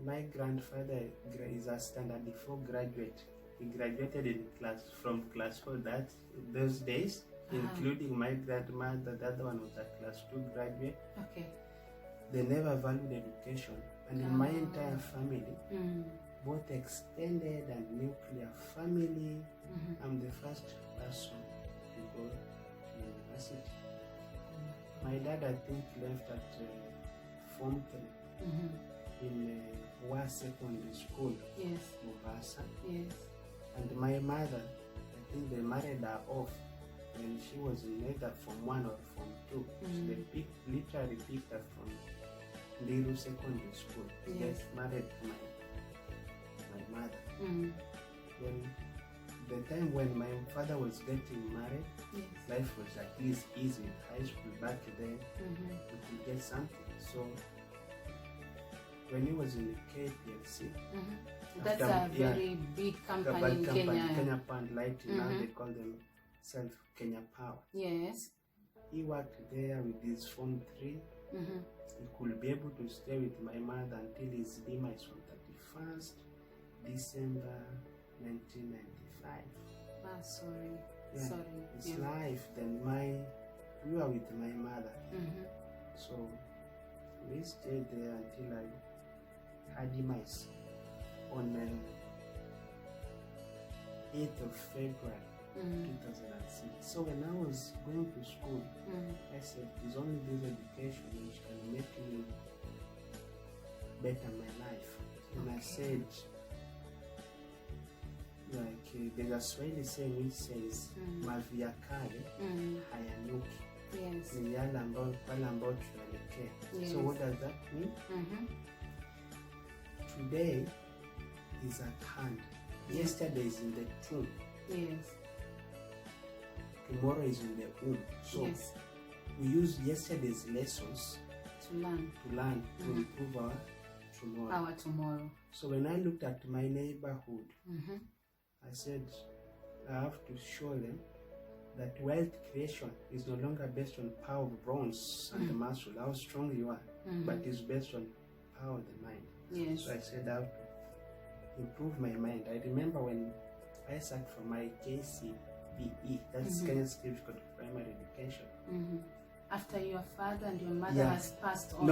My grandfather is a standard 4 graduate. He graduated in from class 4 those days, including my grandmother. The other one was a class 2 graduate. Okay. They never valued education, and in my entire family, both extended and nuclear family, I'm the first person to go to university. My dad, I think, left at Form 3 in Wa Secondary School, Yes. Mombasa. Yes. And my mother, I think they married her off when she was in either Form 1 or Form 2. So they literally picked her from Ndiru Secondary School. Yes. They married my mother. When the time when my father was getting married, life was at least easy in high school. Back then, you could get something. So when he was in KPLC, that's a very big company in Kenya. Kenya Power Lighting, now they call themselves Kenya Power. Yes. He worked there with his Form 3. He could be able to stay with my mother until his demise on 31st December 1995. Ah, sorry. Yeah, Sorry. it's life. Then we were with my mother. So we stayed there until I had demise on 8th of February 2006. So when I was going to school, I said, it's only this education which can make me better my life. And I said, like, there's a Swahili saying which says, mavia kale hayanuki. Yes. Ni yale pale ambao tunaelekea. So what does that mean? Today is at hand. Yesterday is in the tomb. Yes. Tomorrow is in the womb. So we use yesterday's lessons to learn to improve our tomorrow. Our tomorrow. So when I looked at my neighborhood, I said I have to show them that wealth creation is no longer based on power of bronze and muscle, how strong you are, but is based on power of the mind. Yes. So I said I have to improve my mind. I remember when I sat for my KCPE, that's Kenya Script Code of Primary Education. After your father and your mother has passed on?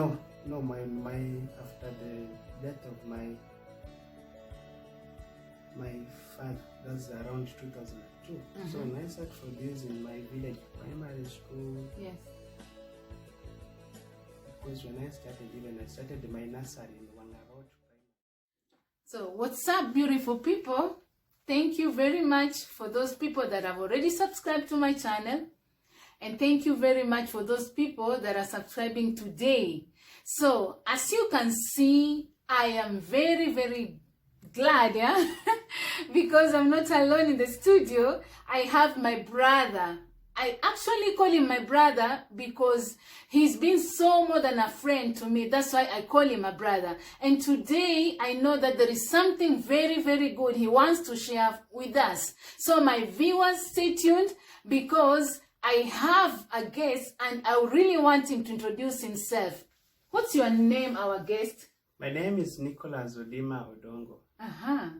No, my after the death of my father, that's around 2002. So when I sat for this in my village primary school, because when I started my nursery in Wangarot. So what's up, beautiful people? Thank you very much for those people that have already subscribed to my channel. And thank you very much for those people that are subscribing today. So as you can see, I am very, very glad, because I'm not alone in the studio. I have my brother. I actually call him my brother because he's been so more than a friend to me. That's why I call him a brother. And today I know that there is something very, very good he wants to share with us. So my viewers, stay tuned because I have a guest and I really want him to introduce himself. What's your name, our guest? My name is Nicholas Odima Odongo. How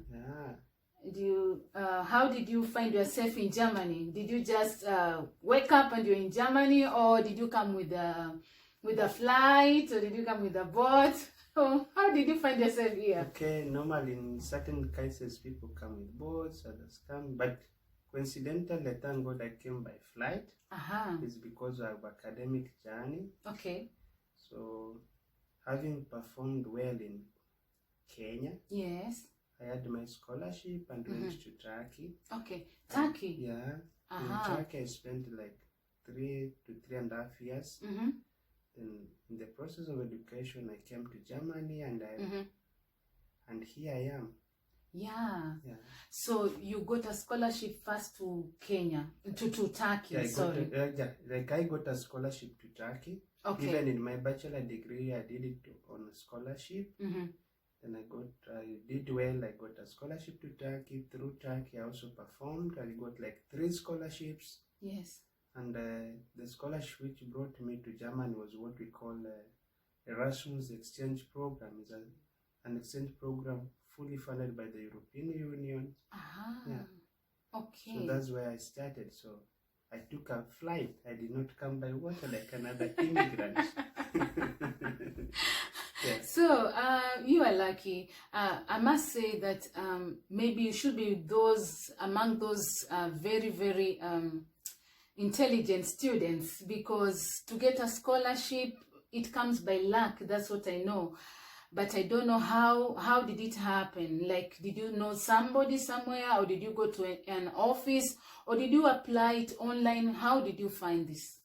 did you find yourself in Germany? Did you just wake up and you're in Germany, or did you come with a flight, or did you come with a boat? How did you find yourself here? Okay, normally in certain cases people come with boats, others come, but coincidentally, thank God I came by flight. It's because of academic journey. Okay. So having performed well in Kenya. Yes. I had my scholarship and went to Turkey. Okay, Turkey. In Turkey I spent like 3 to 3.5 years. Then in the process of education I came to Germany and and here I am. So you got a scholarship first to Kenya, to Turkey. I got a scholarship to Turkey. Okay. Even in my bachelor degree I did it on a scholarship. Then I did well. I got a scholarship to Turkey. Through Turkey, I also performed. I got like 3 scholarships. Yes. And the scholarship which brought me to Germany was what we call Erasmus exchange program. an exchange program fully funded by the European Union. Yeah. Okay. So that's where I started. So I took a flight. I did not come by water like another immigrant. Yeah. So you are lucky. I must say that maybe you should be among those very, very intelligent students, because to get a scholarship, it comes by luck. That's what I know. But I don't know how did it happen. Like, did you know somebody somewhere, or did you go to an office, or did you apply it online? How did you find this?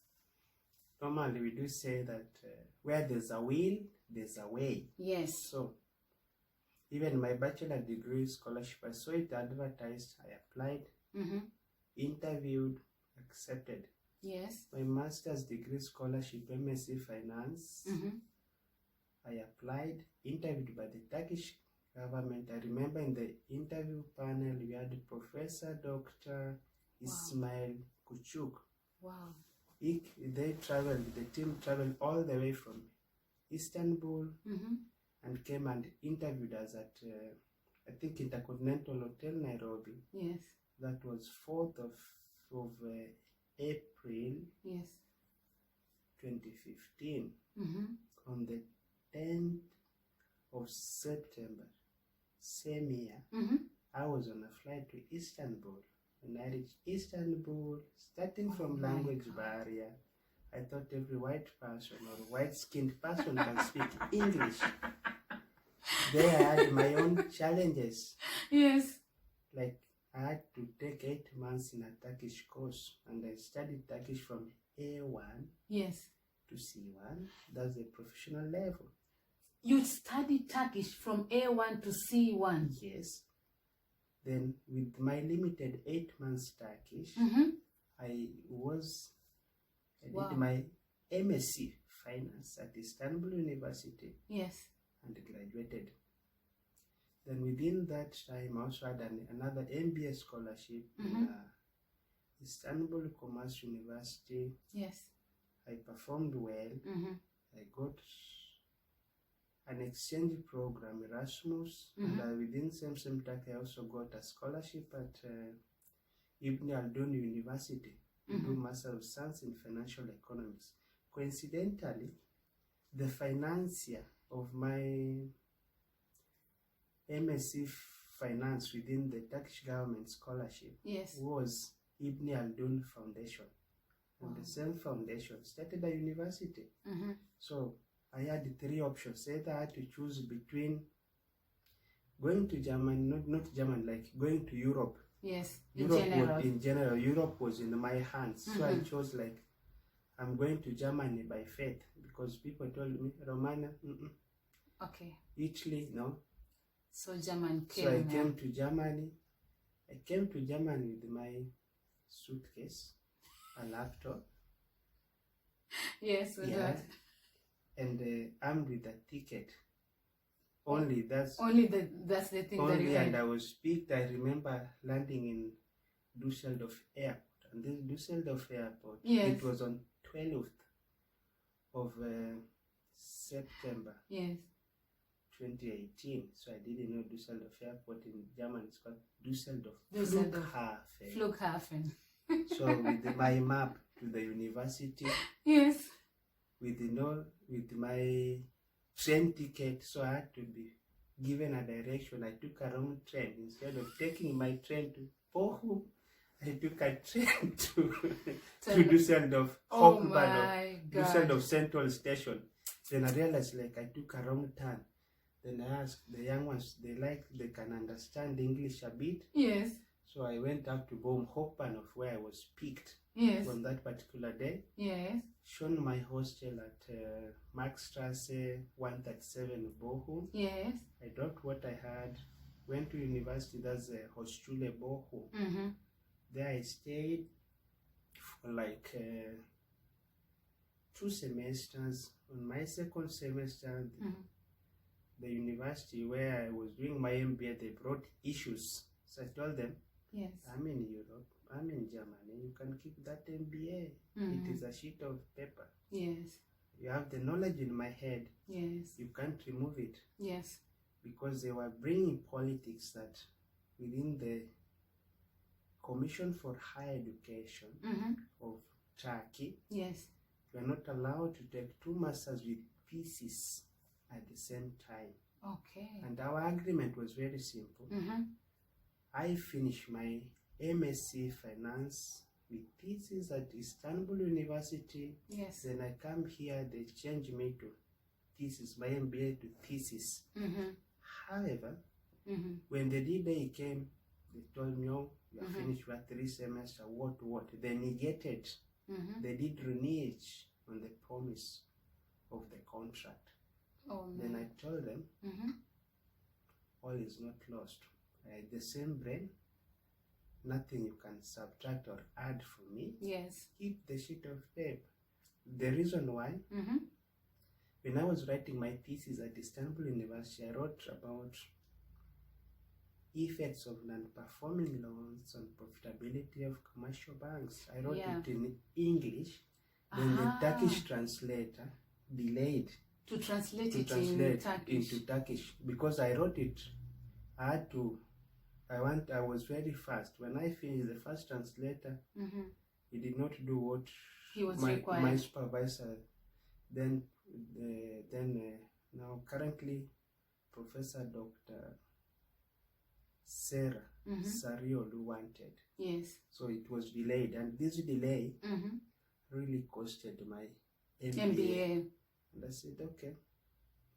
Normally, we do say that where there's a will, there's a way. Yes. So, even my bachelor degree scholarship, I saw it advertised, I applied, interviewed, accepted. Yes. My master's degree scholarship, MSc Finance, I applied, interviewed by the Turkish government. I remember in the interview panel, we had Professor Dr. Ismail Kuchuk. Wow. The team traveled all the way from Istanbul and came and interviewed us at, I think, Intercontinental Hotel, Nairobi. Yes. That was 4th of April, yes, 2015. On the 10th of September, same year, I was on a flight to Istanbul. When I reached Istanbul, starting from language barrier, I thought every white person or white-skinned person can speak English. There I had my own challenges. Yes. Like, I had to take 8 months in a Turkish course, and I studied Turkish from A1 yes. to C1. That's the professional level. You studied Turkish from A1 to C1? Yes. Then, with my limited 8 months Turkish, I did my MSc Finance at Istanbul University. Yes. And graduated. Then within that time, I also had another MBA scholarship in Istanbul Commerce University. Yes. I performed well. I got an exchange program, Erasmus, and within same Turkey, I also got a scholarship at Ibn Khaldun University to do Master of Science in Financial Economics. Coincidentally, the financier of my MSc Finance within the Turkish government scholarship was Ibn Khaldun Foundation. And the same foundation started a university. So I had 3 options. Either I had to choose between going to Germany, not Germany, like going to Europe. Yes, in general, Europe was in my hands. So I chose, like, I'm going to Germany by faith, because people told me, Romania, okay. Italy, no. So Germany came. So I came to Germany. I came to Germany with my suitcase, a laptop. Yes, and armed with a ticket. Only that's the thing. Only, that you and I was picked. I remember landing in Düsseldorf Airport, and this Düsseldorf Airport, it was on 12th of September. Yes. 2018. So I didn't know Düsseldorf Airport in German is called Düsseldorf Flughafen. So with my map to the university. Yes. With my train ticket, so I had to be given a direction. I took a wrong train. Instead of taking my train to Bochum, I took a train to Düsseldorf Hauptbahnhof, Düsseldorf Central Station. Then I realized, like, I took a wrong turn. Then I asked the young ones, they can understand English a bit. Yes. So I went up to Bochum Hauptbahnhof, where I was picked. Yes. On that particular day. Yes. Shown my hostel at Markstrasse 137 Bochum. Yes. I dropped what I had, went to university, that's Hochschule Bochum. There I stayed for like 2 semesters. On my second semester, the university where I was doing my MBA, they brought issues. So I told them, yes, I'm in Europe, I'm in Germany, you can keep that MBA. It is a sheet of paper. Yes. You have the knowledge in my head. Yes. You can't remove it. Yes. because they were bringing politics that within the Commission for Higher Education of Turkey, yes, you are not allowed to take 2 masters with thesis at the same time. Okay. And our agreement was very simple. I finished my MSc Finance with thesis at Istanbul University. Yes. Then I come here, they change me to thesis, my MBA to thesis. However, when the D-Day came, they told me, oh, you are finished with 3 semesters, what? They negated. They did renege on the promise of the contract. Oh, no. Then I told them, all is not lost. I had the same brain, nothing you can subtract or add from me. Yes. Keep the sheet of paper. The reason why, when I was writing my thesis at Istanbul University, I wrote about effects of non-performing loans on profitability of commercial banks. I wrote it in English. Then the Turkish translator delayed to translate into Turkish because I wrote it. I was very fast. When I finished, the first translator, he did not do what he was my supervisor. Then now currently Professor Dr. Sarah Sariolu wanted. Yes. So it was delayed, and this delay really costed my MBA. And I said, okay,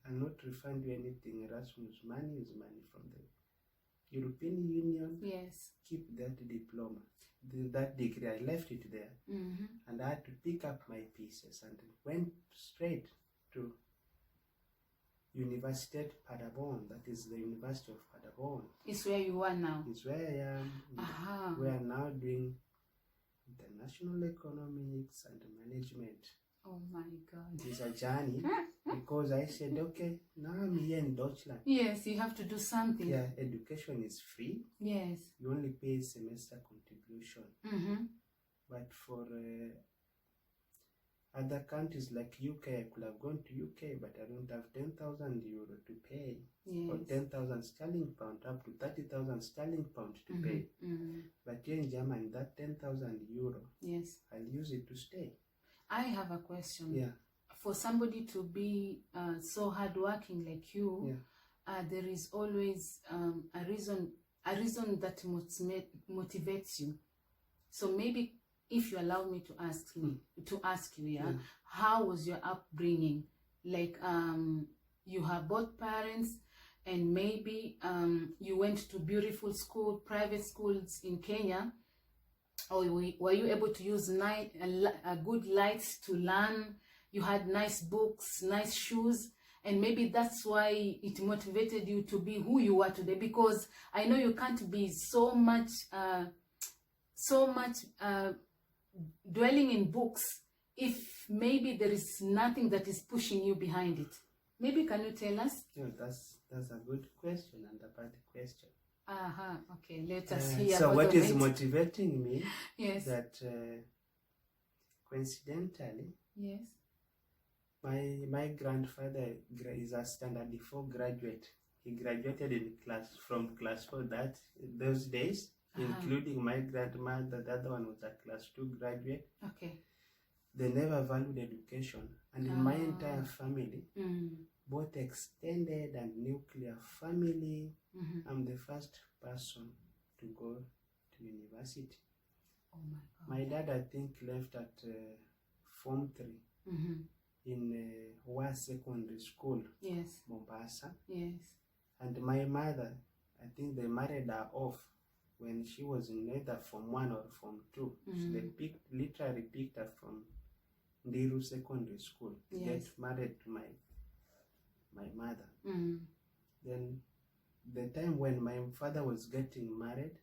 I'll not refund you anything. Erasmus money is money from the European Union. Yes. Keep that diploma, that degree. I left it there, and I had to pick up my pieces and went straight to University of Paderborn. That is the University of Paderborn. It's where you are now. It's where I am. We are now doing international economics and management. Oh my God. It's a journey because I said, okay, now I'm here in Deutschland. Yes, you have to do something. Yeah, education is free. Yes. You only pay semester contribution. But for other countries like UK, I could have gone to UK, but I don't have 10,000 euro to pay. Yes. Or 10,000 sterling pound, up to 30,000 sterling pound to pay. But here in Germany, that 10,000 euro, yes, I'll use it to stay. I have a question. Yeah. For somebody to be so hardworking like you, there is always a reason that motivates you. So maybe if you allow me to ask you, how was your upbringing? Like you have both parents, and maybe you went to beautiful private schools in Kenya. Or were you able to use a good lights to learn? You had nice books, nice shoes, and maybe that's why it motivated you to be who you are today. Because I know you can't be so much dwelling in books if maybe there is nothing that is pushing you behind it. Maybe can you tell us? Yeah, that's a good question and a bad question. Okay, let us hear. So what is motivating me? Yes. That coincidentally, yes, my grandfather is a standard 4 graduate. He graduated from class 4 those days, including my grandmother. The other one was a class 2 graduate. Okay. They never valued education, and in my entire family, both extended and nuclear family, I'm the first person to go to university. Oh my God. My dad, I think, left at Form 3 in Wa Secondary School, yes, Mombasa. Yes. And my mother, I think they married her off when she was in either Form 1 or Form 2. So they literally picked her from Ndiru Secondary School to get married to my mother. Then the time when my father was getting married,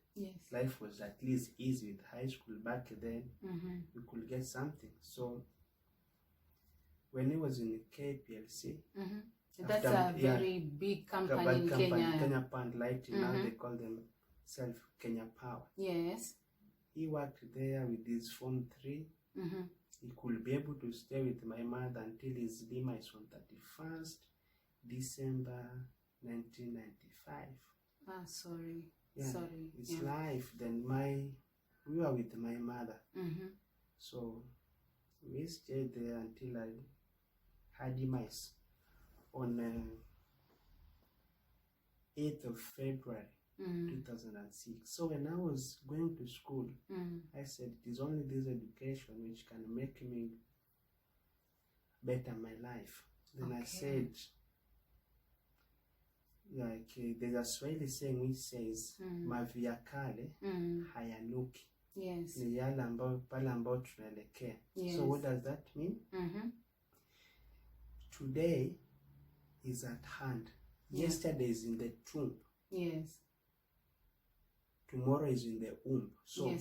life was at least easy with high school back then. You could get something. So when he was in KPLC, that's a very big company in Kenya. Kenya Power Lighting, now they call themselves Kenya Power. Yes. He worked there with his Form 3. He could be able to stay with my mother until his demise on 31st December 1995. Ah, sorry. Yeah, sorry. It's life. Then we were with my mother. So we stayed there until I had demise on 8th of February 2006. So when I was going to school, I said it is only this education which can make me better my life. Then I said, like there's a Swahili saying which says mavia kale hayanuki. Yes. Ni yale ambao pale ambao tunaelekea. So what does that mean? Today is at hand. Yesterday is in the tomb. Yes. Tomorrow is in the womb. So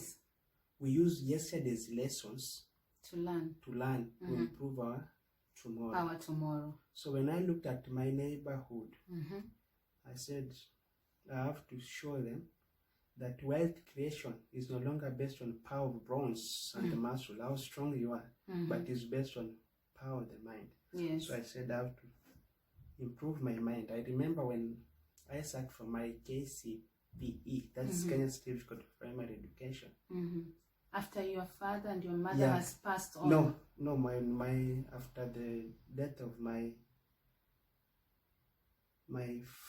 we use yesterday's lessons to learn to improve our tomorrow. So when I looked at my neighborhood, I said I have to show them that wealth creation is no longer based on power of bronze and muscle, how strong you are, but is based on power of the mind. Yes. So I said I have to improve my mind. I remember when I sat for my KCPE, that's Kenya Certificate of Primary Education. After your father and your mother has passed on? No, my after the death of my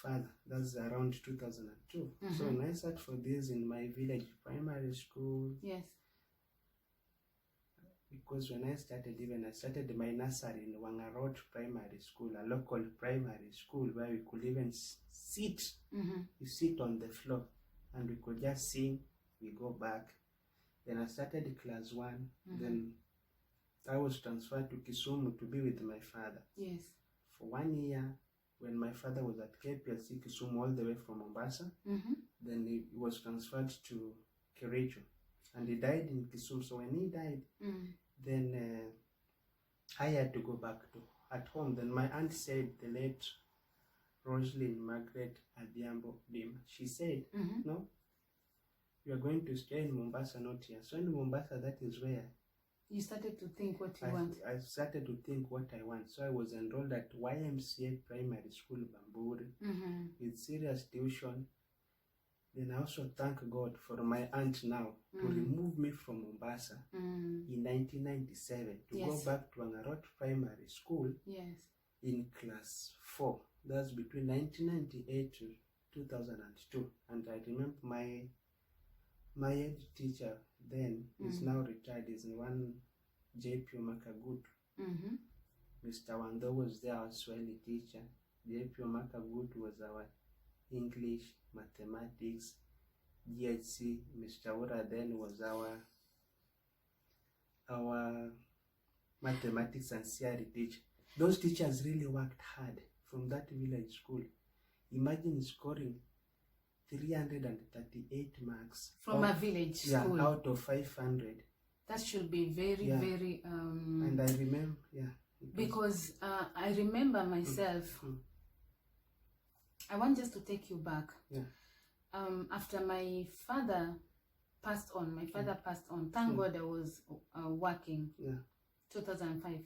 father, that's around 2002. So when I sat for this in my village primary school, because when I started my nursery in Wangarot Primary School, a local primary school where we could even sit. You sit on the floor and we could just sing, we go back. Then I started class 1. Then I was transferred to Kisumu to be with my father. Yes. For 1 year, when my father was at KPLC Kisumu all the way from Mombasa, then he was transferred to Kericho. And he died in Kisumu. So when he died, then I had to go back to at home. Then my aunt said, the late Rosalyn Margaret Adhiambo Dim, she said, no, you are going to stay in Mombasa, not here. So in Mombasa, that is where you started to think what you want. I started to think what I want. So I was enrolled at YMCA Primary School, Bamburi, with serious tuition. Then I also thank God for my aunt now to remove me from Mombasa in 1997 to go back to Wangarot Primary School in class 4. That's between 1998 to 2002. And I remember my head teacher then is now retired, is one JP Makagut. Mr. Wando was there, our Swahili teacher. JP Makagut was our English, mathematics, GHC. Mr. Ura then was our mathematics and CRE teacher. Those teachers really worked hard from that village school. Imagine scoring 338 marks from a village school out of 500. That should be very very and I remember because I remember myself. I want just to take you back. After my father passed on, thank God I was working. 2005.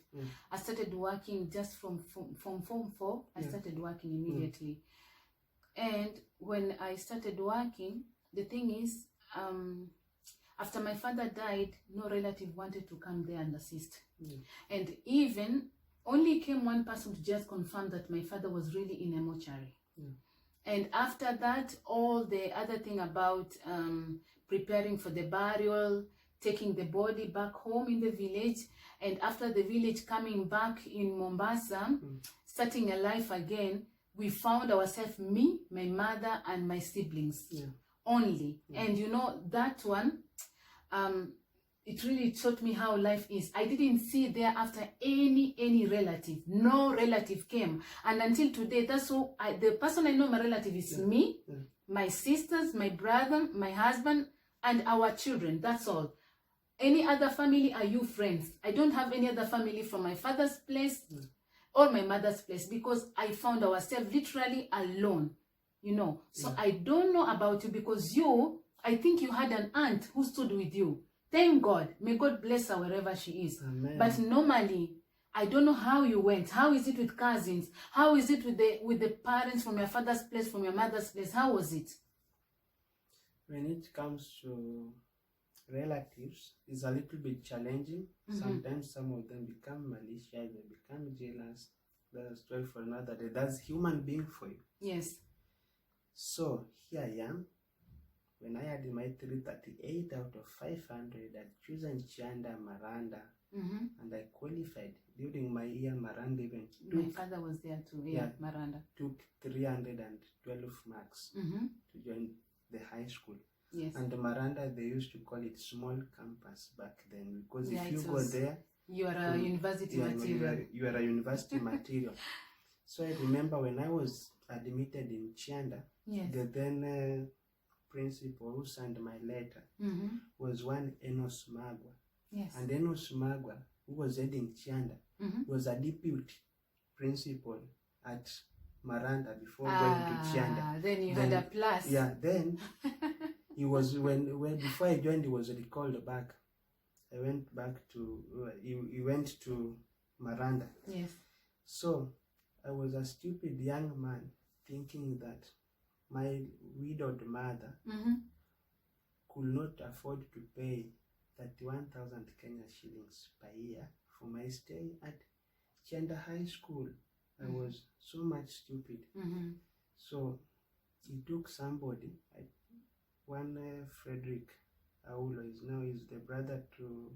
I started working just from Form 4. I started working immediately. And when I started working, the thing is, after my father died, no relative wanted to come there and assist. And even only came one person to just confirm that my father was really in a mortuary. And after that, all the other thing about preparing for the burial, taking the body back home in the village, and after the village coming back in Mombasa, starting a life again, we found ourselves, me, my mother, and my siblings only. And you know, that one, it really taught me how life is. I didn't see thereafter any relative. No relative came. And until today, that's so the person I know my relative is me, my sisters, my brother, my husband, and our children. That's all. Any other family are you friends. I don't have any other family from my father's place or my mother's place, because I found ourselves literally alone, you know. So I don't know about you, because I think you had an aunt who stood with you. Thank God. May God bless her wherever she is. Amen. But normally, I don't know how you went. How is it with cousins? How is it with the parents from your father's place, from your mother's place? How was it? When it comes to relatives, it's a little bit challenging. Sometimes some of them become malicious, they become jealous. That's a story for another day. That's human being for you. Yes. So here I am. When I had my 338 out of 500, I'd chosen Chanda, Maranda, and I qualified. During my year, Maranda even took... My father was there too, Maranda. Took 312 marks to join the high school. Yes. And Maranda, they used to call it small campus back then, because if you go there... You are a university material. You are a university material. So I remember when I was admitted in Chanda, the then... principal who signed my letter was one Enos Magwa. Yes. And Enos Magwa, who was heading Chanda, was a deputy principal at Maranda before going to Chanda. Then you had a plus. Yeah, then he was when before I joined, he was recalled back. I went back to he went to Maranda. Yes. So I was a stupid young man thinking that my widowed mother could not afford to pay 31,000 Kenya shillings per year for my stay at Chanda High School. I was so much stupid. So he took somebody, one Frederick Aulo is the brother to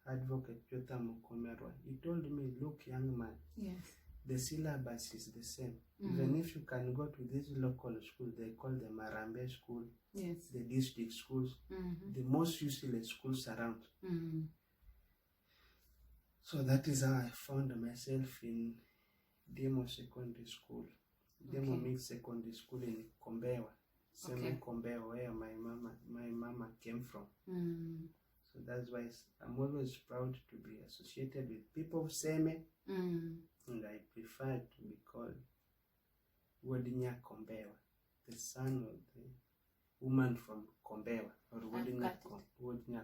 Advocate Jotham Okomerwa. He told me, look, young man, the syllabus is the same. Even if you can go to these local schools, they call them Marambe school, the district schools, the most useless schools around. So that is how I found myself in Demo Secondary School, Demo Mixed Secondary School in Kombewa, Kombewa, where my mama came from. So that's why I'm always proud to be associated with people of Seme. And I prefer to be called Wodinya Kombewa, the son of the woman from Kombewa, or Wodinya Kombewa.